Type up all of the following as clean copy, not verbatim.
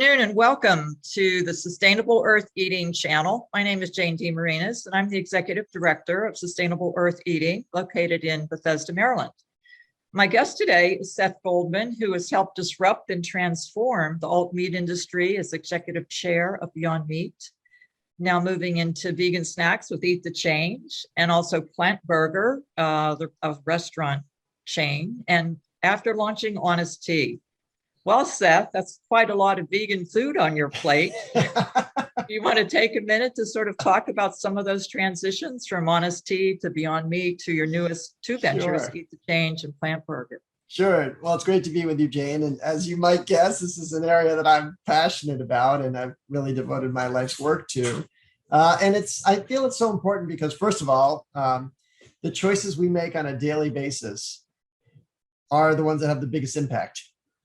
Afternoon and welcome to the Sustainable Earth Eating channel. My name is Jane DeMarinis and I'm the Executive Director of Sustainable Earth Eating located in Bethesda, Maryland. My guest today is Seth Goldman, who has helped disrupt and transform the alt meat industry as Executive Chair of Beyond Meat, now moving into vegan snacks with Eat the Change, and also Plant Burger, a restaurant chain, and after launching Honest Tea. Well, Seth, that's quite a lot of vegan food on your plate. You want to take a minute to sort of talk about some of those transitions from Honest Tea to Beyond Meat to your newest two ventures, Sure. Eat the Change and Plant Burger. Sure. Well, it's great to be with you, Jane. And as you might guess, this is an area that I'm passionate about and I've really devoted my life's work to. I feel it's so important because, first of all, the choices we make on a daily basis are the ones that have the biggest impact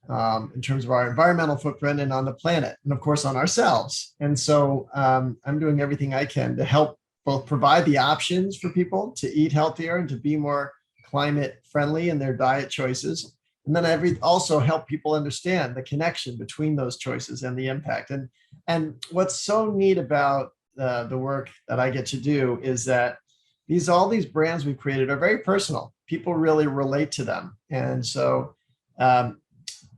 in terms of our environmental footprint and on the planet, and of course on ourselves. And so I'm doing everything I can to help both provide the options for people to eat healthier and to be more climate friendly in their diet choices. And then also help people understand the connection between those choices and the impact. And what's so neat about the work that I get to do is that all these brands we've created are very personal. People really relate to them. And so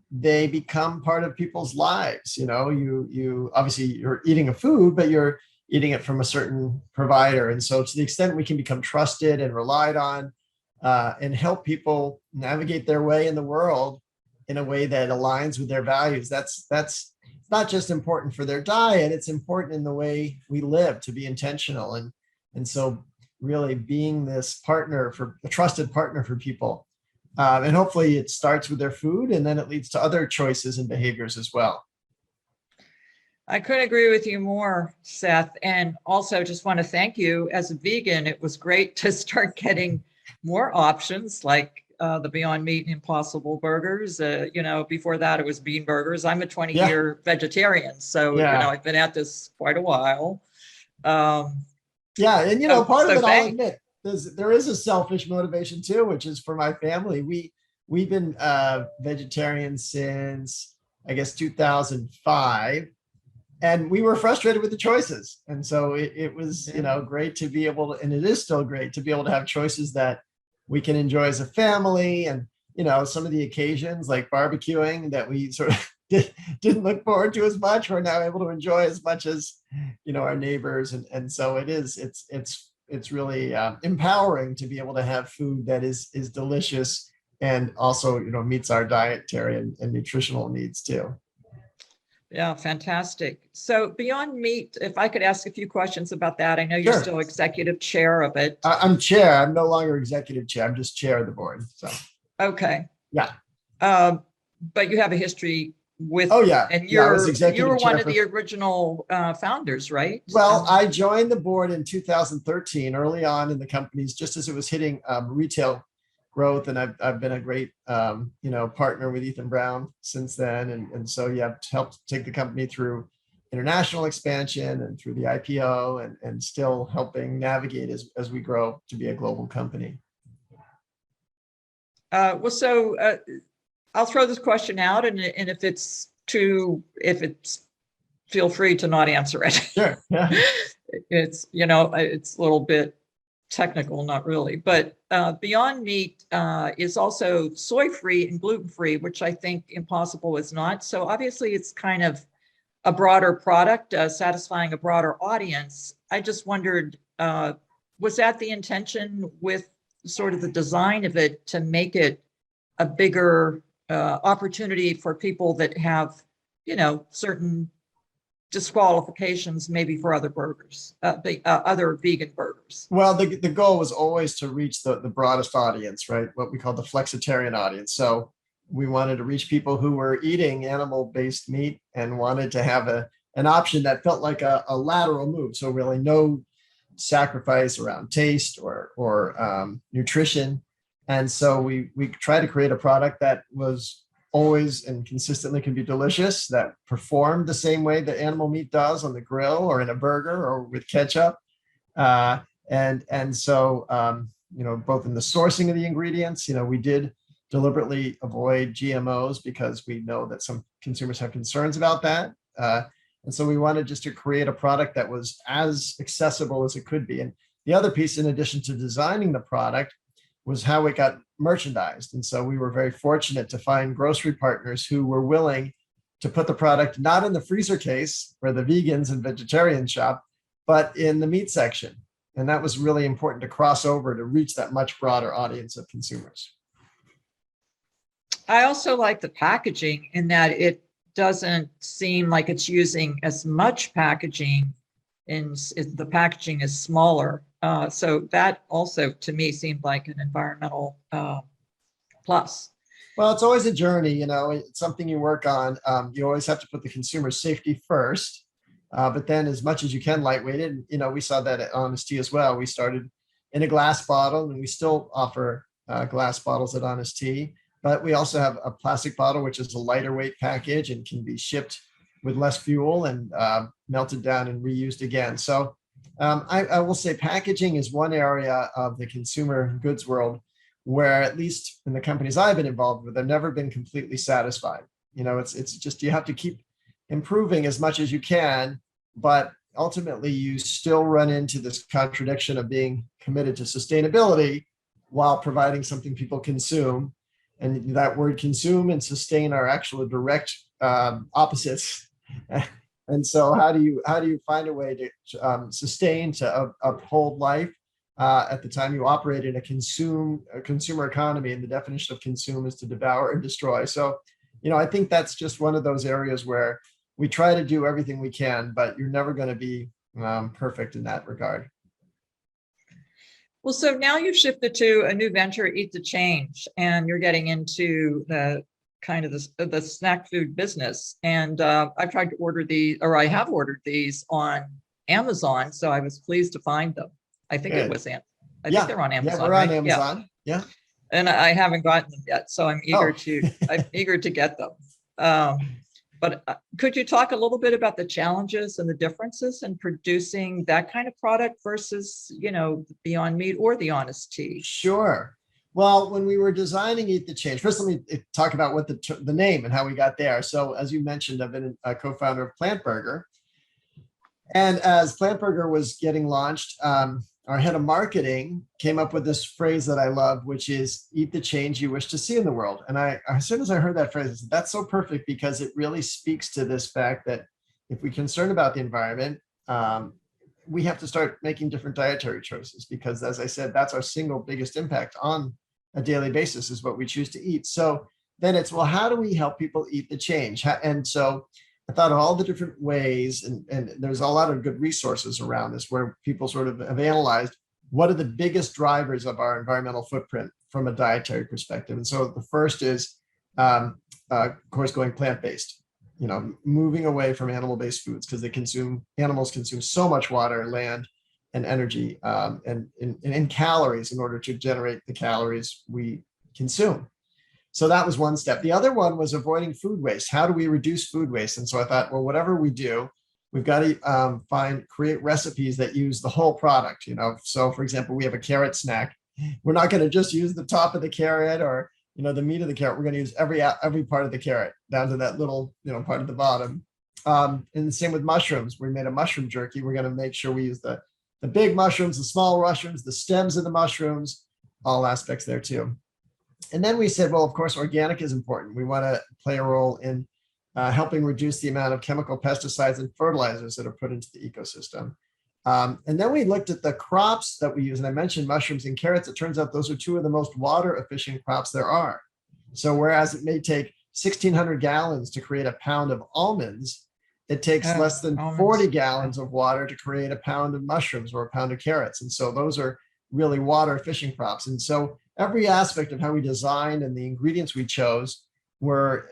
they become part of people's lives. You obviously you're eating a food, but you're eating it from a certain provider. And so to the extent we can become trusted and relied on and help people navigate their way in the world in a way that aligns with their values, that's not just important for their diet, it's important in the way we live, to be intentional. And so really being this a trusted partner for people. And hopefully it starts with their food and then it leads to other choices and behaviors as well. I couldn't agree with you more, Seth. And also just want to thank you. As a vegan, it was great to start getting more options like the Beyond Meat and Impossible burgers. Before that, it was bean burgers. I'm a 20-year vegetarian. So, I've been at this quite a while. Part of it, I'll admit, there is a selfish motivation too, which is for my family. We've been vegetarian since, I guess, 2005, and we were frustrated with the choices. And so it was, great to be able to, and it is still great to be able to have choices that we can enjoy as a family. And, some of the occasions like barbecuing that we sort of didn't look forward to as much, we're now able to enjoy as much as, our neighbors. And so it's really empowering to be able to have food that is delicious and also, meets our dietary and nutritional needs too. Yeah, fantastic. So Beyond Meat, if I could ask a few questions about that. I know you're still executive chair of it. I'm chair. I'm no longer executive chair. I'm just chair of the board. So. Okay. Yeah. But you have a history with. Oh yeah. And you were one of the original founders, right? Well, I joined the board in 2013, early on in the company's, just as it was hitting retail growth, and I've been a great partner with Ethan Brown since then, and so helped take the company through international expansion and through the IPO, and still helping navigate as we grow to be a global company. I'll throw this question out, and if it's feel free to not answer it. Sure. Yeah. It's a little bit technical, not really, but Beyond Meat is also soy-free and gluten-free, which I think Impossible is not. So obviously it's kind of a broader product, satisfying a broader audience. I just wondered, was that the intention with sort of the design of it, to make it a bigger opportunity for people that have, certain disqualifications maybe for other burgers, other vegan burgers? Well, the goal was always to reach the broadest audience, right? What we call the flexitarian audience. So we wanted to reach people who were eating animal-based meat and wanted to have an option that felt like a lateral move. So really no sacrifice around taste or nutrition. And so we try to create a product that was always and consistently can be delicious, that performed the same way that animal meat does on the grill or in a burger or with ketchup. So both in the sourcing of the ingredients, we did deliberately avoid GMOs because we know that some consumers have concerns about that. And so we wanted just to create a product that was as accessible as it could be. And the other piece, in addition to designing the product, was how it got merchandised. And so we were very fortunate to find grocery partners who were willing to put the product not in the freezer case where the vegans and vegetarians shop, but in the meat section. And that was really important to cross over to reach that much broader audience of consumers. I also like the packaging in that it doesn't seem like it's using as much packaging, and the packaging is smaller. So that also to me seemed like an environmental plus. Well, it's always a journey, you know, it's something you work on. You always have to put the consumer safety first, but then as much as you can lightweight it. You know, we saw that at Honest Tea as well. We started in a glass bottle, and we still offer glass bottles at Honest Tea, but we also have a plastic bottle, which is a lighter weight package and can be shipped with less fuel and melted down and reused again. So I will say packaging is one area of the consumer goods world where, at least in the companies I've been involved with, I've never been completely satisfied. You know, it's just, you have to keep improving as much as you can, but ultimately you still run into this contradiction of being committed to sustainability while providing something people consume. And that word consume and sustain are actually direct opposites. And so how do you find a way to sustain, to uphold life at the time you operate in a consumer economy? And the definition of consume is to devour and destroy. So, you know, I think that's just one of those areas where we try to do everything we can, but you're never going to be perfect in that regard. Well, so now you've shifted to a new venture, Eat the Change, and you're getting into the kind of the snack food business. And I've tried to order these, or I have ordered these on Amazon. So I was pleased to find them. I think it was I think they're on Amazon. Yeah, we're on Amazon. Yeah. And I haven't gotten them yet, so I'm eager to get them. But could you talk a little bit about the challenges and the differences in producing that kind of product versus, you know, Beyond Meat or the Honest Tea? Sure. Well, when we were designing Eat the Change, first let me talk about what the name and how we got there. So as you mentioned, I've been a co-founder of Plant Burger. And as Plant Burger was getting launched, our head of marketing came up with this phrase that I love, which is eat the change you wish to see in the world. And as soon as I heard that phrase, I said, that's so perfect, because it really speaks to this fact that if we're concerned about the environment, we have to start making different dietary choices, because as I said, that's our single biggest impact on a daily basis, is what we choose to eat. So then it's, well, how do we help people eat the change? And so I thought of all the different ways, and there's a lot of good resources around this where people sort of have analyzed what are the biggest drivers of our environmental footprint from a dietary perspective. And so the first is, of course, going plant-based, you know, moving away from animal-based foods, because animals consume so much water, land, and energy, and calories in order to generate the calories we consume. So that was one step. The other one was avoiding food waste. How do we reduce food waste? And so I thought, well, whatever we do, we've got to create recipes that use the whole product. You know, so for example, we have a carrot snack. We're not going to just use the top of the carrot or, you know, the meat of the carrot. We're going to use every part of the carrot down to that little, you know, part of the bottom. And the same with mushrooms. We made a mushroom jerky. We're going to make sure we use the big mushrooms, the small mushrooms, the stems of the mushrooms, all aspects there too. And then we said, well, of course, organic is important. We want to play a role in helping reduce the amount of chemical pesticides and fertilizers that are put into the ecosystem. And then we looked at the crops that we use. And I mentioned mushrooms and carrots. It turns out those are two of the most water efficient crops there are. So whereas it may take 1,600 gallons to create a pound of almonds, it takes less than 40 gallons of water to create a pound of mushrooms or a pound of carrots. And so those are really water efficient crops. And so every aspect of how we designed and the ingredients we chose were